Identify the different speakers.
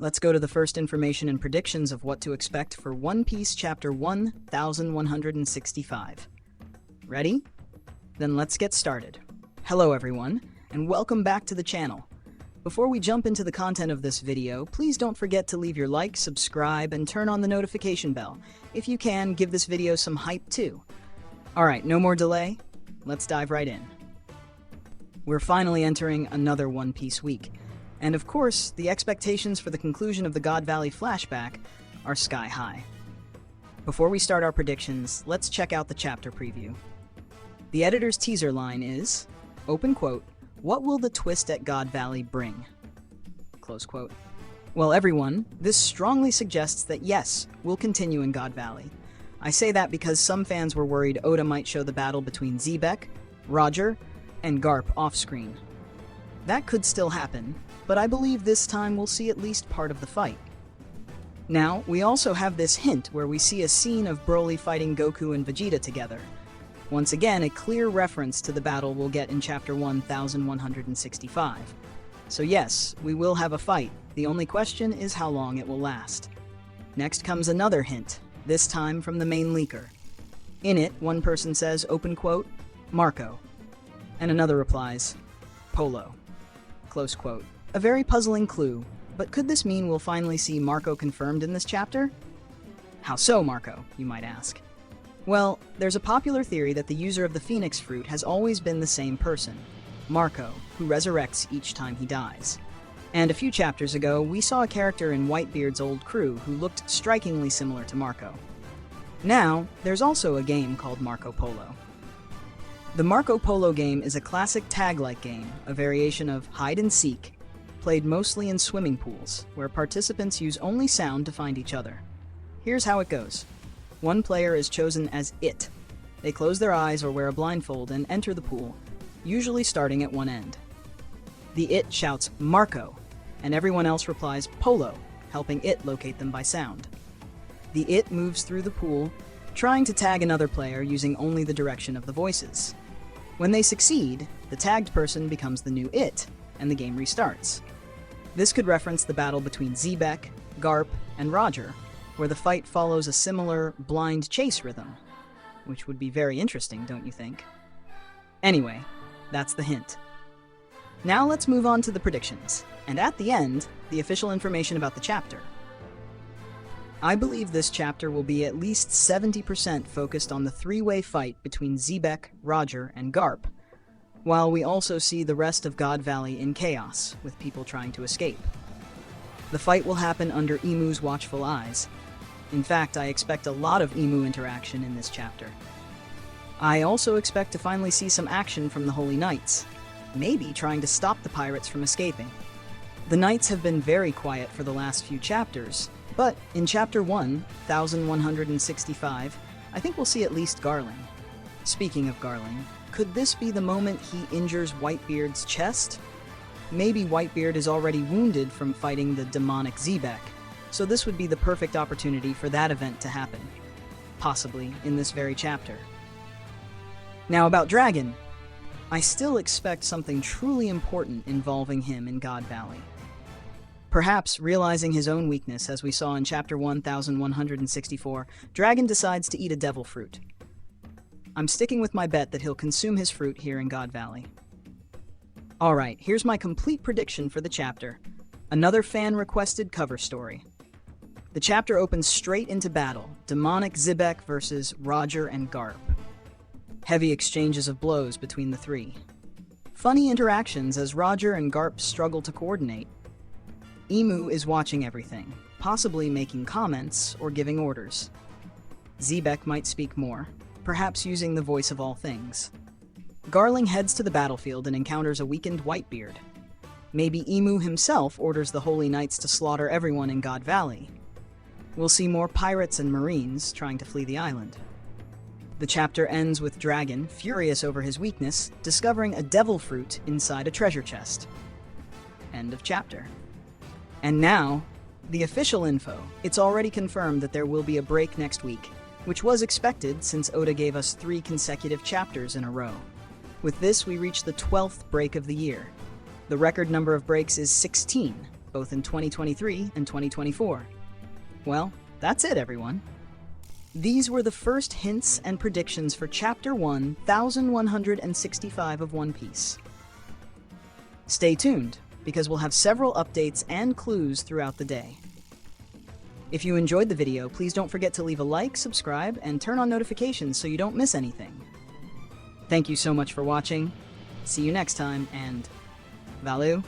Speaker 1: Let's go to the first information and predictions of what to expect for One Piece Chapter 1165. Ready? Then let's get started. Hello everyone, and welcome back to the channel. Before we jump into the content of this video, please don't forget to leave your like, subscribe, and turn on the notification bell. If you can, give this video some hype too. Alright, no more delay, let's dive right in. We're finally entering another One Piece week. And of course, the expectations for the conclusion of the God Valley flashback are sky high. Before we start our predictions, let's check out the chapter preview. The editor's teaser line is, open quote, "What will the twist at God Valley bring?" Close quote. Well, everyone, this strongly suggests that yes, we'll continue in God Valley. I say that because some fans were worried Oda might show the battle between Xebec, Roger, and Garp off-screen. That could still happen, but I believe this time we'll see at least part of the fight. Now, we also have this hint where we see a scene of Broly fighting Goku and Vegeta together. Once again, a clear reference to the battle we'll get in Chapter 1165. So yes, we will have a fight. The only question is how long it will last. Next comes another hint, this time from the main leaker. In it, one person says, open quote, "Marco," and another replies, "Polo." Close quote. A very puzzling clue, but could this mean we'll finally see Marco confirmed in this chapter? How so, Marco, you might ask? Well, there's a popular theory that the user of the Phoenix Fruit has always been the same person, Marco, who resurrects each time he dies. And a few chapters ago, we saw a character in Whitebeard's old crew who looked strikingly similar to Marco. Now, there's also a game called Marco Polo. The Marco Polo game is a classic tag-like game, a variation of hide-and-seek, played mostly in swimming pools, where participants use only sound to find each other. Here's how it goes. One player is chosen as it. They close their eyes or wear a blindfold and enter the pool, usually starting at one end. The it shouts, "Marco," and everyone else replies, "Polo," helping it locate them by sound. The it moves through the pool, trying to tag another player using only the direction of the voices. When they succeed, the tagged person becomes the new it, and the game restarts. This could reference the battle between Xebec, Garp, and Roger, where the fight follows a similar blind chase rhythm, which would be very interesting, don't you think? Anyway, that's the hint. Now let's move on to the predictions, and at the end, the official information about the chapter. I believe this chapter will be at least 70% focused on the three-way fight between Xebec, Roger, and Garp, while we also see the rest of God Valley in chaos, with people trying to escape. The fight will happen under Imu's watchful eyes. In fact, I expect a lot of Imu interaction in this chapter. I also expect to finally see some action from the Holy Knights, maybe trying to stop the pirates from escaping. The Knights have been very quiet for the last few chapters, but in Chapter 1165, I think we'll see at least Garling. Speaking of Garling, could this be the moment he injures Whitebeard's chest? Maybe Whitebeard is already wounded from fighting the demonic Xebec, so this would be the perfect opportunity for that event to happen, possibly in this very chapter. Now about Dragon, I still expect something truly important involving him in God Valley. Perhaps realizing his own weakness, as we saw in Chapter 1164, Dragon decides to eat a devil fruit. I'm sticking with my bet that he'll consume his fruit here in God Valley. Alright, here's my complete prediction for the chapter. Another fan-requested cover story. The chapter opens straight into battle, demonic Xebec versus Roger and Garp. Heavy exchanges of blows between the three. Funny interactions as Roger and Garp struggle to coordinate. Imu is watching everything, possibly making comments or giving orders. Xebec might speak more, perhaps using the voice of all things. Garling heads to the battlefield and encounters a weakened Whitebeard. Maybe Imu himself orders the Holy Knights to slaughter everyone in God Valley. We'll see more pirates and marines trying to flee the island. The chapter ends with Dragon, furious over his weakness, discovering a devil fruit inside a treasure chest. End of chapter. And now, the official info. It's already confirmed that there will be a break next week, which was expected since Oda gave us 3 consecutive chapters in a row. With this, we reach the 12th break of the year. The record number of breaks is 16, both in 2023 and 2024. Well, that's it, everyone. These were the first hints and predictions for Chapter 1165 of One Piece. Stay tuned, because we'll have several updates and clues throughout the day. If you enjoyed the video, please don't forget to leave a like, subscribe, and turn on notifications so you don't miss anything. Thank you so much for watching. See you next time, and Valeu!